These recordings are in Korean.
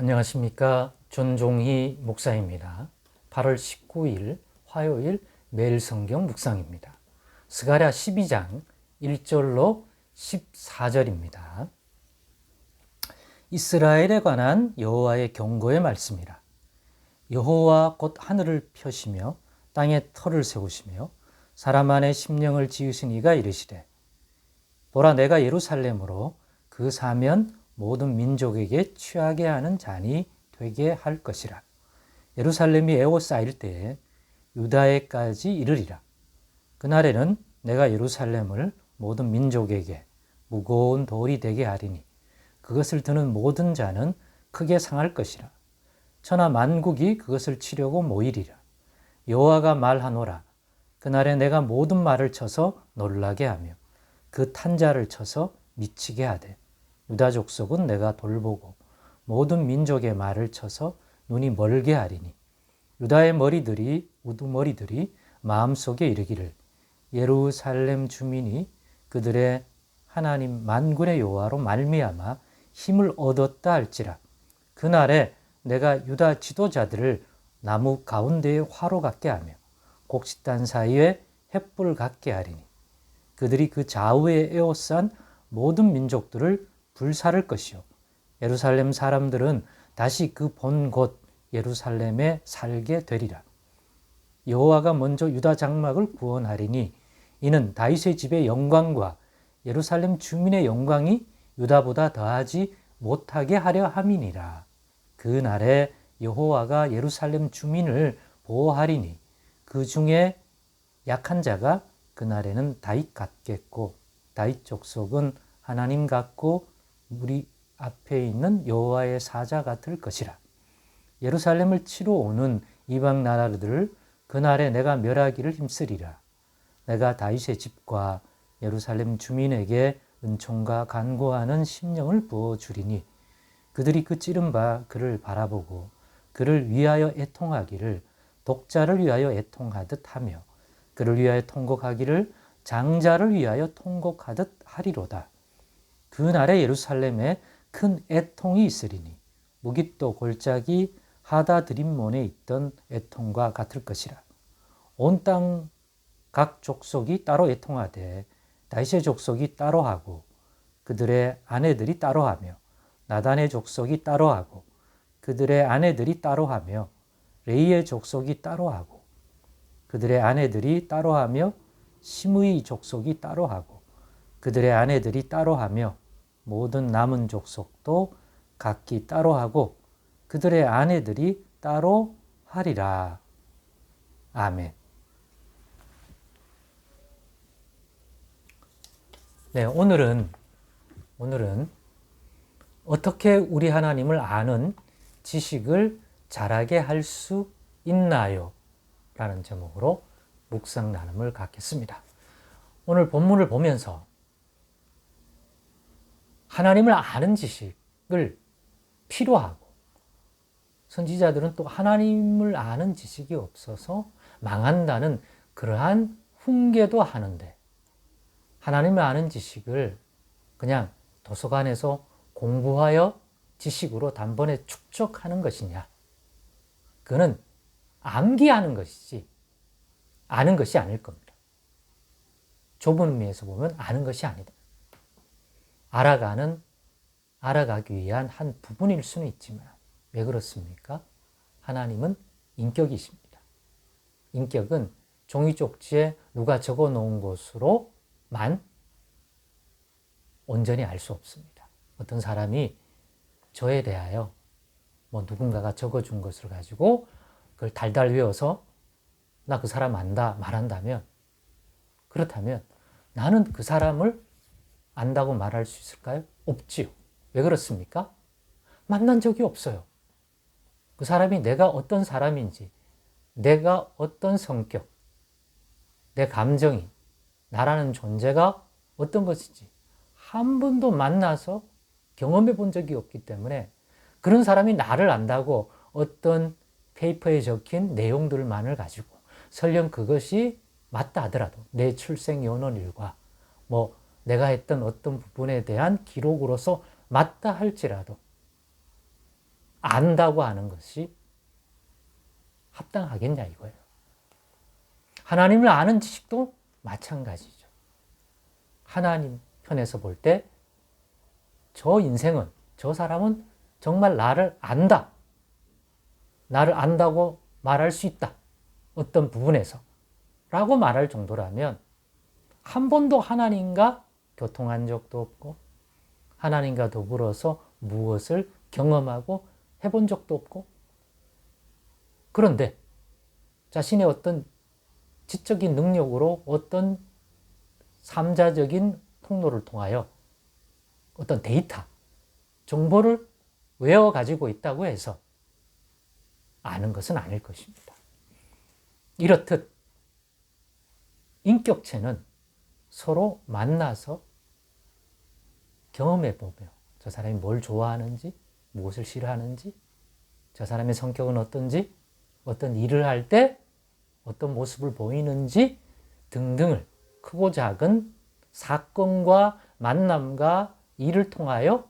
안녕하십니까. 전종희 목사입니다. 8월 19일 화요일 매일 성경 묵상입니다. 스가랴 12장 1절로 14절입니다. 이스라엘에 관한 여호와의 경고의 말씀이라. 여호와 곧 하늘을 펴시며 땅에 터를 세우시며 사람 안에 심령을 지으신 이가 이르시되 보라, 내가 예루살렘으로 그 사면 모든 민족에게 취하게 하는 잔이 되게 할 것이라. 예루살렘이 에워싸일 때에 유다에까지 이르리라. 그날에는 내가 예루살렘을 모든 민족에게 무거운 돌이 되게 하리니 그것을 드는 모든 자는 크게 상할 것이라. 천하 만국이 그것을 치려고 모이리라. 여호와가 말하노라. 그날에 내가 모든 말을 쳐서 놀라게 하며 그 탄자를 쳐서 미치게 하되 유다 족속은 내가 돌보고 모든 민족의 말을 쳐서 눈이 멀게 하리니 유다의 머리들이 우두머리들이 마음속에 이르기를 예루살렘 주민이 그들의 하나님 만군의 여호와로 말미암아 힘을 얻었다 할지라. 그날에 내가 유다 지도자들을 나무 가운데에 화로 같게 하며 곡식단 사이에 횃불 같게 하리니 그들이 그 좌우에 에워싼 모든 민족들을 불사를 것이요 예루살렘 사람들은 다시 그 본 곳 예루살렘에 살게 되리라. 여호와가 먼저 유다 장막을 구원하리니 이는 다윗의 집의 영광과 예루살렘 주민의 영광이 유다보다 더하지 못하게 하려 함이니라. 그 날에 여호와가 예루살렘 주민을 보호하리니 그 중에 약한 자가 그날에는 다윗 같겠고 다윗 족속은 하나님 같고 우리 앞에 있는 여호와의 사자 같을 것이라. 예루살렘을 치러 오는 이방 나라들을 그날에 내가 멸하기를 힘쓰리라. 내가 다윗의 집과 예루살렘 주민에게 은총과 간구하는 심령을 부어주리니 그들이 그 찌른 바 그를 바라보고 그를 위하여 애통하기를 독자를 위하여 애통하듯 하며 그를 위하여 통곡하기를 장자를 위하여 통곡하듯 하리로다. 그 날에 예루살렘에 큰 애통이 있으리니 무깃도 골짜기 하다드림몬에 있던 애통과 같을 것이라. 온 땅 각 족속이 따로 애통하되 다윗의 족속이 따로 하고 그들의 아내들이 따로 하며 나단의 족속이 따로 하고 그들의 아내들이 따로 하며 레이의 족속이 따로 하고 그들의 아내들이 따로 하며 시므이 족속이 따로 하고 그들의 아내들이 따로 하며 모든 남은 족속도 각기 따로 하고 그들의 아내들이 따로 하리라. 아멘. 네, 오늘은 어떻게 우리 하나님을 아는 지식을 잘하게 할 수 있나요? 라는 제목으로 묵상 나눔을 갖겠습니다. 오늘 본문을 보면서 하나님을 아는 지식을 필요하고 선지자들은 또 하나님을 아는 지식이 없어서 망한다는 그러한 훈계도 하는데 하나님을 아는 지식을 그냥 도서관에서 공부하여 지식으로 단번에 축적하는 것이냐? 그거는 암기하는 것이지 아는 것이 아닐 겁니다. 좁은 의미에서 보면 아는 것이 아니다. 알아가기 위한 한 부분일 수는 있지만 왜 그렇습니까? 하나님은 인격이십니다. 인격은 종이 쪽지에 누가 적어 놓은 것으로만 온전히 알 수 없습니다. 어떤 사람이 저에 대하여 누군가가 적어준 것을 가지고 그걸 달달 외워서 나 그 사람 안다 말한다면 그렇다면 나는 그 사람을 안다고 말할 수 있을까요? 없지요. 왜 그렇습니까? 만난 적이 없어요. 그 사람이 내가 어떤 사람인지, 내가 어떤 성격, 내 감정이, 나라는 존재가 어떤 것인지 한 번도 만나서 경험해 본 적이 없기 때문에 그런 사람이 나를 안다고 어떤 페이퍼에 적힌 내용들만을 가지고 설령 그것이 맞다 하더라도 내 출생 연원일과 내가 했던 어떤 부분에 대한 기록으로서 맞다 할지라도 안다고 하는 것이 합당하겠냐 이거예요. 하나님을 아는 지식도 마찬가지죠. 하나님 편에서 볼 때 저 인생은, 저 사람은 정말 나를 안다. 나를 안다고 말할 수 있다. 어떤 부분에서. 라고 말할 정도라면 한 번도 하나님과 교통한 적도 없고 하나님과 더불어서 무엇을 경험하고 해본 적도 없고 그런데 자신의 어떤 지적인 능력으로 어떤 삼자적인 통로를 통하여 어떤 데이터, 정보를 외워 가지고 있다고 해서 아는 것은 아닐 것입니다. 이렇듯 인격체는 서로 만나서 경험해 보며 저 사람이 뭘 좋아하는지, 무엇을 싫어하는지, 저 사람의 성격은 어떤지, 어떤 일을 할 때 어떤 모습을 보이는지 등등을 크고 작은 사건과 만남과 일을 통하여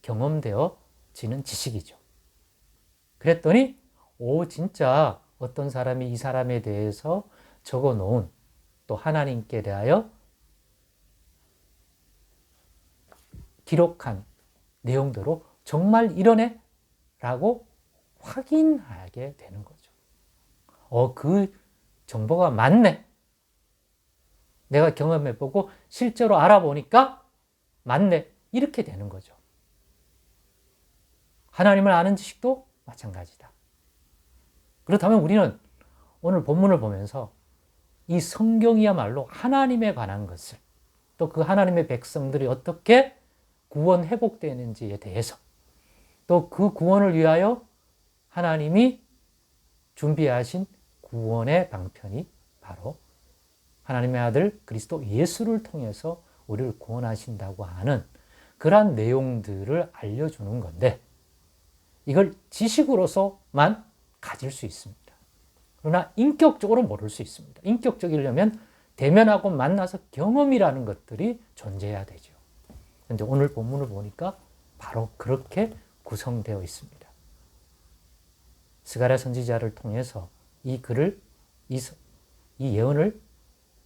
경험되어지는 지식이죠. 그랬더니 진짜 어떤 사람이 이 사람에 대해서 적어놓은 또 하나님께 대하여 기록한 내용대로 정말 이러네? 라고 확인하게 되는 거죠. 그 정보가 맞네? 내가 경험해보고 실제로 알아보니까 맞네? 이렇게 되는 거죠. 하나님을 아는 지식도 마찬가지다. 그렇다면 우리는 오늘 본문을 보면서 이 성경이야말로 하나님에 관한 것을 또 그 하나님의 백성들이 어떻게 구원 회복되는지에 대해서 또 그 구원을 위하여 하나님이 준비하신 구원의 방편이 바로 하나님의 아들 그리스도 예수를 통해서 우리를 구원하신다고 하는 그러한 내용들을 알려주는 건데 이걸 지식으로서만 가질 수 있습니다. 그러나 인격적으로 모를 수 있습니다. 인격적이려면 대면하고 만나서 경험이라는 것들이 존재해야 되죠. 그런데 오늘 본문을 보니까 바로 그렇게 구성되어 있습니다. 스가랴 선지자를 통해서 이 글을, 이 예언을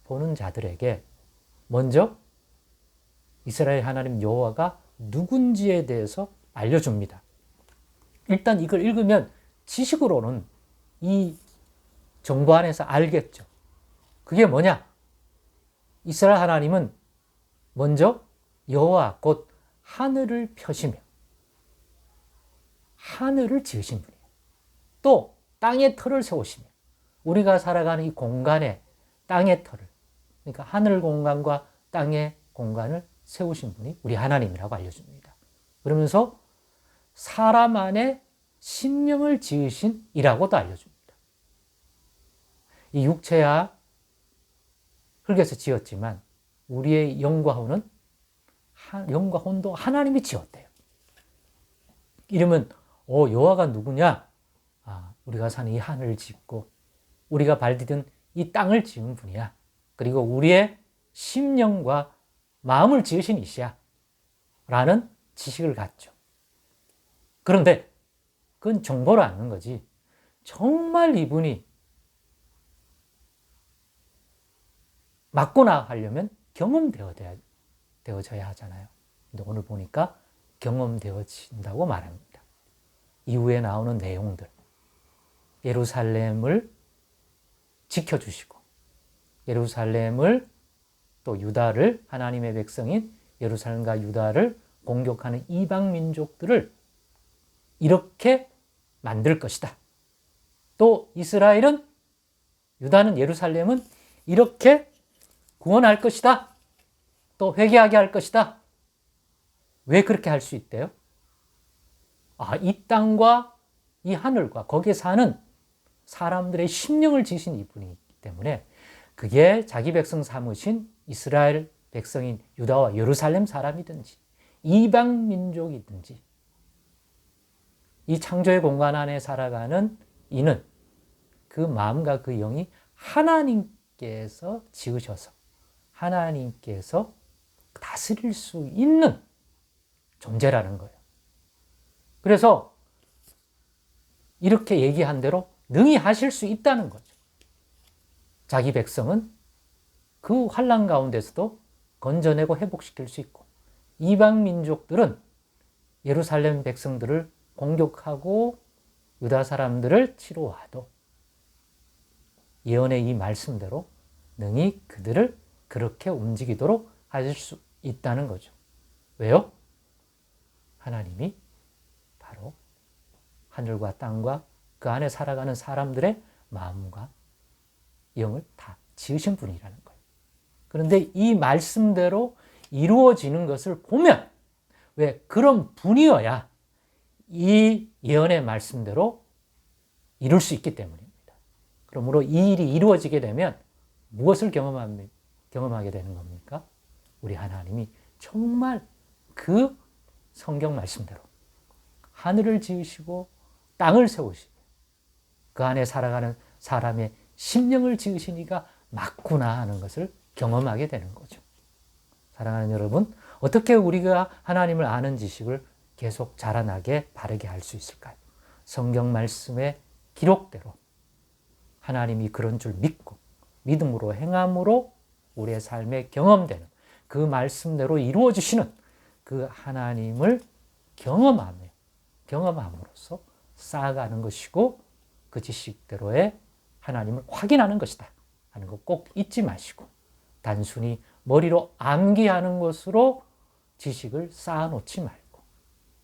보는 자들에게 먼저 이스라엘 하나님 여호와가 누군지에 대해서 알려줍니다. 일단 이걸 읽으면 지식으로는 이 정보 안에서 알겠죠. 그게 뭐냐? 이스라엘 하나님은 먼저 여호와 곧 하늘을 펴시며 하늘을 지으신 분이에요. 또 땅에 터를 세우시며 우리가 살아가는 이 공간에 땅의 터를 그러니까 하늘 공간과 땅의 공간을 세우신 분이 우리 하나님이라고 알려줍니다. 그러면서 사람 안에 심령을 지으신 이라고도 알려줍니다. 이 육체야 흙에서 지었지만 우리의 영과 혼도 하나님이 지었대요. 이러면 여호와가 누구냐? 우리가 사는 이 하늘을 짓고 우리가 발디딘 이 땅을 지은 분이야. 그리고 우리의 심령과 마음을 지으신 이시야. 라는 지식을 갖죠. 그런데 그건 정보로 아는 거지. 정말 이분이 맞구나 하려면 경험되어져야 하잖아요. 근데 오늘 보니까 경험되어진다고 말합니다. 이후에 나오는 내용들. 예루살렘을 지켜주시고 예루살렘을 또 유다를 하나님의 백성인 예루살렘과 유다를 공격하는 이방 민족들을 이렇게 만들 것이다. 또 이스라엘은 유다는 예루살렘은 이렇게 구원할 것이다. 또 회개하게 할 것이다. 왜 그렇게 할 수 있대요? 이 땅과 이 하늘과 거기에 사는 사람들의 심령을 지으신 이분이기 때문에 그게 자기 백성 삼으신 이스라엘 백성인 유다와 예루살렘 사람이든지 이방 민족이든지 이 창조의 공간 안에 살아가는 이는 그 마음과 그 영이 하나님께서 지으셔서 하나님께서 다스릴 수 있는 존재라는 거예요. 그래서 이렇게 얘기한 대로 능히 하실 수 있다는 거죠. 자기 백성은 그 환난 가운데서도 건져내고 회복시킬 수 있고, 이방 민족들은 예루살렘 백성들을 공격하고 유다 사람들을 치러 와도 예언의 이 말씀대로 능히 그들을 그렇게 움직이도록 하실 수 있다는 거죠. 왜요? 하나님이 바로 하늘과 땅과 그 안에 살아가는 사람들의 마음과 영을 다 지으신 분이라는 거예요. 그런데 이 말씀대로 이루어지는 것을 보면, 왜 그런 분이어야 이 예언의 말씀대로 이룰 수 있기 때문입니다. 그러므로 이 일이 이루어지게 되면 무엇을 경험하게 되는 겁니까? 우리 하나님이 정말 그 성경 말씀대로 하늘을 지으시고 땅을 세우시고 그 안에 살아가는 사람의 심령을 지으시니까 맞구나 하는 것을 경험하게 되는 거죠. 사랑하는 여러분, 어떻게 우리가 하나님을 아는 지식을 계속 자라나게 바르게 할 수 있을까요? 성경 말씀의 기록대로 하나님이 그런 줄 믿고 믿음으로 행함으로 우리의 삶에 경험되는 그 말씀대로 이루어 주시는 그 하나님을 경험함으로써 쌓아가는 것이고, 그 지식대로의 하나님을 확인하는 것이다 하는 거 꼭 잊지 마시고, 단순히 머리로 암기하는 것으로 지식을 쌓아놓지 말고,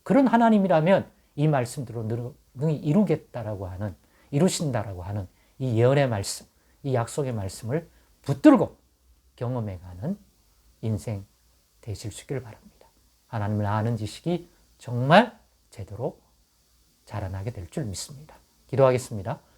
그런 하나님이라면 이 말씀대로 능히 이루신다라고 하는 이 예언의 말씀, 이 약속의 말씀을 붙들고 경험해가는 인생 되실 수 있기를 바랍니다. 하나님을 아는 지식이 정말 제대로 자라나게 될 줄 믿습니다. 기도하겠습니다.